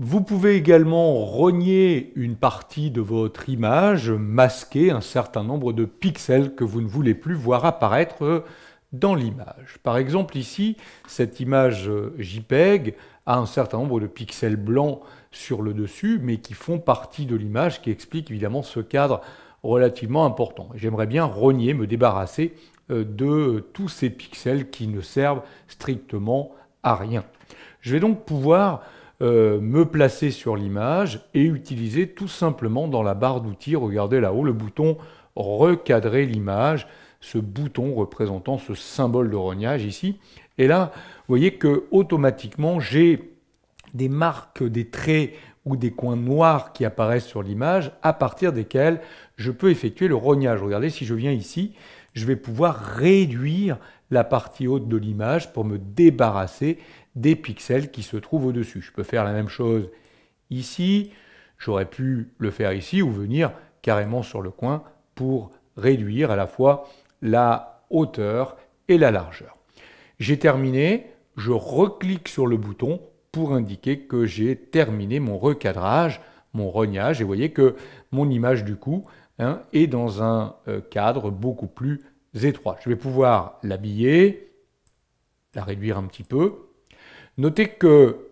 Vous pouvez également rogner une partie de votre image, masquer un certain nombre de pixels que vous ne voulez plus voir apparaître dans l'image. Par exemple ici, cette image JPEG a un certain nombre de pixels blancs sur le dessus, mais qui font partie de l'image, qui explique évidemment ce cadre relativement important. J'aimerais bien rogner, me débarrasser de tous ces pixels qui ne servent strictement à rien. Je vais donc pouvoir me placer sur l'image et utiliser tout simplement dans la barre d'outils, regardez là-haut, le bouton recadrer l'image, ce bouton représentant ce symbole de rognage ici. Et là, vous voyez que automatiquement, j'ai des marques, des traits ou des coins noirs qui apparaissent sur l'image à partir desquels je peux effectuer le rognage. Regardez, si je viens ici, je vais pouvoir réduire la partie haute de l'image pour me débarrasser des pixels qui se trouvent au-dessus. Je peux faire la même chose ici, j'aurais pu le faire ici ou venir carrément sur le coin pour réduire à la fois la hauteur et la largeur. J'ai terminé, je reclique sur le bouton pour indiquer que j'ai terminé mon recadrage, mon rognage, et vous voyez que mon image du coup est dans un cadre beaucoup plus étroit. Je vais pouvoir l'habiller, la réduire un petit peu. Notez que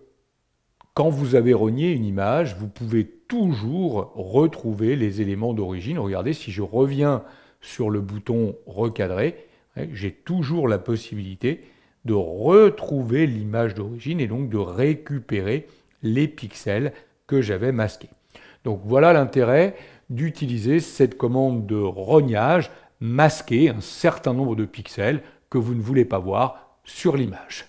quand vous avez rogné une image, vous pouvez toujours retrouver les éléments d'origine. Regardez, si je reviens sur le bouton recadrer, j'ai toujours la possibilité de retrouver l'image d'origine et donc de récupérer les pixels que j'avais masqués. Donc voilà l'intérêt d'utiliser cette commande de rognage, masquer un certain nombre de pixels que vous ne voulez pas voir sur l'image.